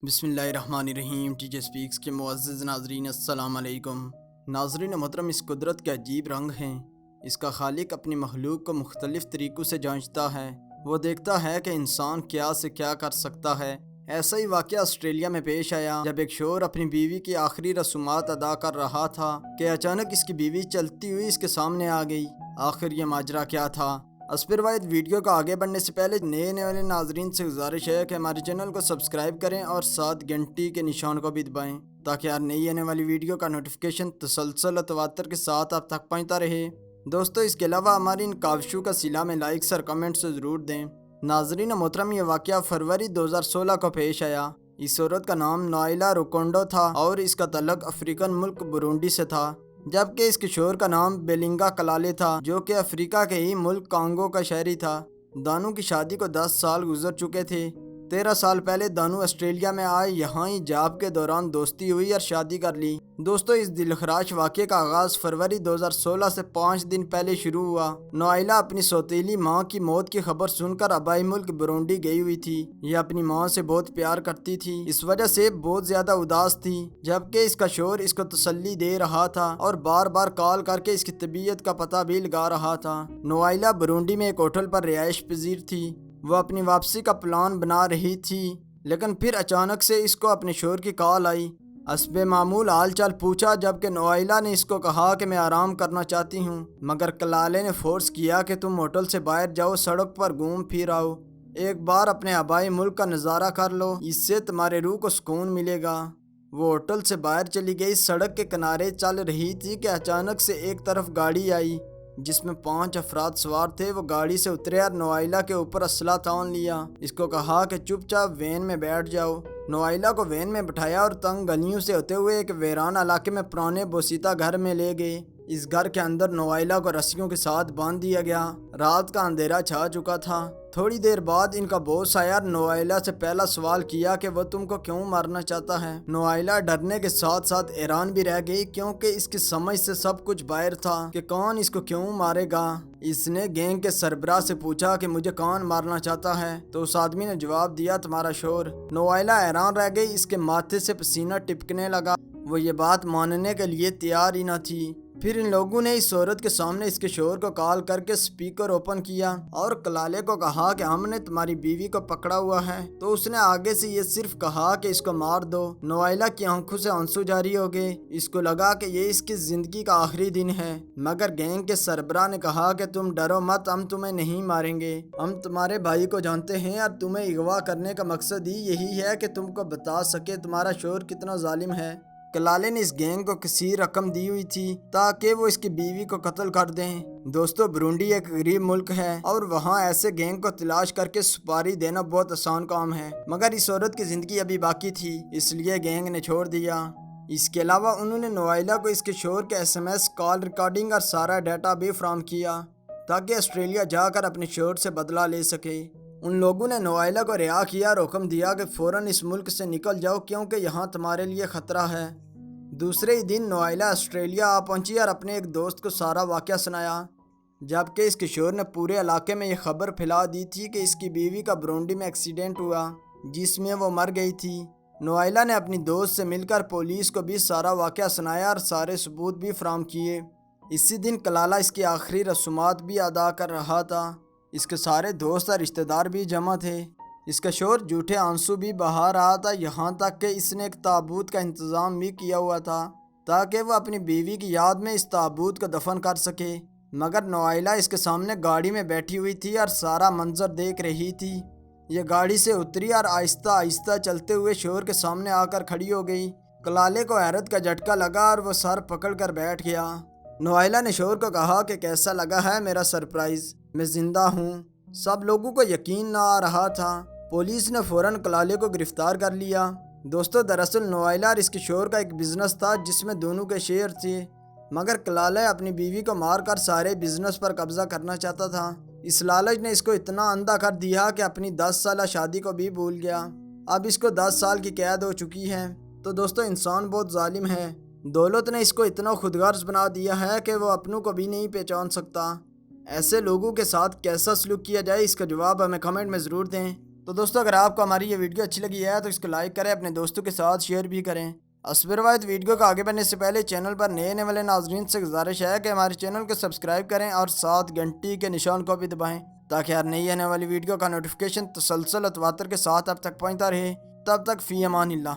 بسم اللہ الرحمن الرحیم۔ ٹی جے سپیکس کے معزز ناظرین السلام علیکم۔ ناظرین محترم، اس قدرت کے عجیب رنگ ہیں۔ اس کا خالق اپنی مخلوق کو مختلف طریقوں سے جانچتا ہے۔ وہ دیکھتا ہے کہ انسان کیا سے کیا کر سکتا ہے۔ ایسا ہی واقعہ آسٹریلیا میں پیش آیا جب ایک شوہر اپنی بیوی کی آخری رسومات ادا کر رہا تھا کہ اچانک اس کی بیوی چلتی ہوئی اس کے سامنے آ گئی۔ آخر یہ ماجرا کیا تھا؟ اسپر واحد ویڈیو کو آگے بڑھنے سے پہلے نئے والے ناظرین سے گزارش ہے کہ ہمارے چینل کو سبسکرائب کریں اور ساتھ گھنٹی کے نشان کو بھی دبائیں تاکہ ہر نئی آنے والی ویڈیو کا نوٹیفیکیشن تسلسل و تواتر کے ساتھ آپ تک پہنچتا رہے۔ دوستو، اس کے علاوہ ہماری ان کاوشوں کا صلہ میں لائکس اور کمنٹس ضرور دیں۔ ناظرین محترم، یہ واقعہ فروری 2016 کو پیش آیا۔ اس عورت کا نام نوائلا روکونڈو تھا اور اس کا تعلق افریقن ملک برونڈی سے تھا، جبکہ اس کے شوہر کا نام بیلنگا کلالے تھا جو کہ افریقہ کے ہی ملک کانگو کا شہری تھا۔ دونوں کی شادی کو 10 سال گزر چکے تھے۔ 13 سال پہلے دونوں آسٹریلیا میں آئے، یہاں ہی جاب کے دوران دوستی ہوئی اور شادی کر لی۔ دوستو، اس دلخراش واقعے کا آغاز فروری 2016 سے 5 دن پہلے شروع ہوا۔ نوائلا اپنی سوتیلی ماں کی موت کی خبر سن کر آبائی ملک برونڈی گئی ہوئی تھی۔ یہ اپنی ماں سے بہت پیار کرتی تھی، اس وجہ سے بہت زیادہ اداس تھی، جبکہ اس کا شوہر اس کو تسلی دے رہا تھا اور بار بار کال کر کے اس کی طبیعت کا پتہ بھی لگا رہا تھا۔ نوائلا برونڈی میں ایک ہوٹل پر رہائش پذیر تھی۔ وہ اپنی واپسی کا پلان بنا رہی تھی، لیکن پھر اچانک سے اس کو اپنے شوہر کی کال آئی۔ حسب معمول حال چال پوچھا، جبکہ نوائلا نے اس کو کہا کہ میں آرام کرنا چاہتی ہوں، مگر کلالے نے فورس کیا کہ تم ہوٹل سے باہر جاؤ، سڑک پر گھوم پھر آؤ، ایک بار اپنے آبائی ملک کا نظارہ کر لو، اس سے تمہارے روح کو سکون ملے گا۔ وہ ہوٹل سے باہر چلی گئی، سڑک کے کنارے چل رہی تھی کہ اچانک سے ایک طرف گاڑی آئی جس میں 5 افراد سوار تھے۔ وہ گاڑی سے اترے اور نوائلا کے اوپر اسلحہ تان لیا۔ اس کو کہا کہ چپ چاپ وین میں بیٹھ جاؤ۔ نوائلا کو وین میں بٹھایا اور تنگ گلیوں سے ہوتے ہوئے ایک ویران علاقے میں پرانے بوسیتا گھر میں لے گئے۔ اس گھر کے اندر نوائلا کو رسیوں کے ساتھ باندھ دیا گیا۔ رات کا اندھیرا چھا چکا تھا۔ تھوڑی دیر بعد ان کا باس آیا اور نوائلا سے پہلا سوال کیا کہ وہ تم کو کیوں مارنا چاہتا ہے۔ نوائلا ڈرنے کے ساتھ ساتھ حیران بھی رہ گئی، کیونکہ اس کی سمجھ سے سب کچھ باہر تھا کہ کون اس کو کیوں مارے گا۔ اس نے گینگ کے سربراہ سے پوچھا کہ مجھے کون مارنا چاہتا ہے، تو اس آدمی نے جواب دیا تمہارا شوہر۔ نوائلا حیران رہ گئی، اس کے ماتھے سے پسینہ ٹپکنے لگا۔ وہ یہ بات ماننے کے لیے تیار ہی نہ تھی۔ پھر ان لوگوں نے اس عورت کے سامنے اس کے شوہر کو کال کر کے سپیکر اوپن کیا اور کلالے کو کہا کہ ہم نے تمہاری بیوی کو پکڑا ہوا ہے، تو اس نے آگے سے یہ صرف کہا کہ اس کو مار دو۔ نوائلا کی آنکھوں سے آنسو جاری ہو گئے۔ اس کو لگا کہ یہ اس کی زندگی کا آخری دن ہے، مگر گینگ کے سربراہ نے کہا کہ تم ڈرو مت، ہم تمہیں نہیں ماریں گے، ہم تمہارے بھائی کو جانتے ہیں اور تمہیں اغوا کرنے کا مقصد ہی یہی ہے کہ تم کو بتا سکے تمہارا شوہر کتنا ظالم ہے۔ کلالے نے اس گینگ کو کثیر رقم دی ہوئی تھی تاکہ وہ اس کی بیوی کو قتل کر دیں۔ دوستو، برونڈی ایک غریب ملک ہے اور وہاں ایسے گینگ کو تلاش کر کے سپاری دینا بہت آسان کام ہے، مگر اس عورت کی زندگی ابھی باقی تھی، اس لیے گینگ نے چھوڑ دیا۔ اس کے علاوہ انہوں نے نوائلا کو اس کے شوہر کے SMS کال ریکارڈنگ اور سارا ڈیٹا بھی فراہم کیا تاکہ آسٹریلیا جا کر اپنے شوہر سے بدلہ لے سکے۔ ان لوگوں نے نوائلا کو رہا کیا اور حکم دیا کہ فوراً اس ملک سے نکل جاؤ، کیونکہ یہاں تمہارے لیے خطرہ ہے۔ دوسرے ہی دن نوائلا آسٹریلیا آ پہنچی اور اپنے ایک دوست کو سارا واقعہ سنایا، جبکہ اس کے شوہر نے پورے علاقے میں یہ خبر پھیلا دی تھی کہ اس کی بیوی کا برونڈی میں ایکسیڈنٹ ہوا جس میں وہ مر گئی تھی۔ نوائلا نے اپنی دوست سے مل کر پولیس کو بھی سارا واقعہ سنایا اور سارے ثبوت بھی فراہم کیے۔ اسی دن کلالہ اس کی آخری رسومات بھی ادا کر رہا تھا۔ اس کے سارے دوست اور رشتہ دار بھی جمع تھے۔ اس کا شوہر جھوٹے آنسو بھی بہا رہا تھا، یہاں تک کہ اس نے ایک تابوت کا انتظام بھی کیا ہوا تھا تاکہ وہ اپنی بیوی کی یاد میں اس تابوت کو دفن کر سکے، مگر نوائلا اس کے سامنے گاڑی میں بیٹھی ہوئی تھی اور سارا منظر دیکھ رہی تھی۔ یہ گاڑی سے اتری اور آہستہ آہستہ چلتے ہوئے شوہر کے سامنے آ کر کھڑی ہو گئی۔ کلالے کو حیرت کا جھٹکا لگا اور وہ سر پکڑ کر بیٹھ گیا۔ نوائلا نے شوہر کو کہا کہ کیسا لگا ہے میرا سرپرائز، میں زندہ ہوں۔ سب لوگوں کو یقین نہ آ رہا تھا۔ پولیس نے فوراً کلالے کو گرفتار کر لیا۔ دوستو، دراصل نوائلا اور اس کے شوہر کا ایک بزنس تھا جس میں دونوں کے شیئر تھے، مگر کلالہ اپنی بیوی کو مار کر سارے بزنس پر قبضہ کرنا چاہتا تھا۔ اس لالچ نے اس کو اتنا اندھا کر دیا کہ اپنی 10 سالہ شادی کو بھی بھول گیا۔ اب اس کو 10 سال کی قید ہو چکی ہے۔ تو دوستو، انسان بہت ظالم ہے۔ دولت نے اس کو اتنا خود غرض بنا دیا ہے کہ وہ اپنوں کو بھی نہیں پہچان سکتا۔ ایسے لوگوں کے ساتھ کیسا سلوک کیا جائے، اس کا جواب ہمیں کمنٹ میں ضرور دیں۔ تو دوستو اگر آپ کو ہماری یہ ویڈیو اچھی لگی ہے تو اس کو لائک کریں، اپنے دوستوں کے ساتھ شیئر بھی کریں۔ اسبر روایت ویڈیو کو آگے بڑھنے سے پہلے چینل پر نئے آنے والے ناظرین سے گزارش ہے کہ ہمارے چینل کو سبسکرائب کریں اور ساتھ گھنٹی کے نشان کو بھی دبائیں تاکہ ہر نئی آنے والی ویڈیو کا نوٹیفیکیشن تسلسل و تواتر کے ساتھ اب تک پہنچتا رہے۔ تب تک فی امان اللہ۔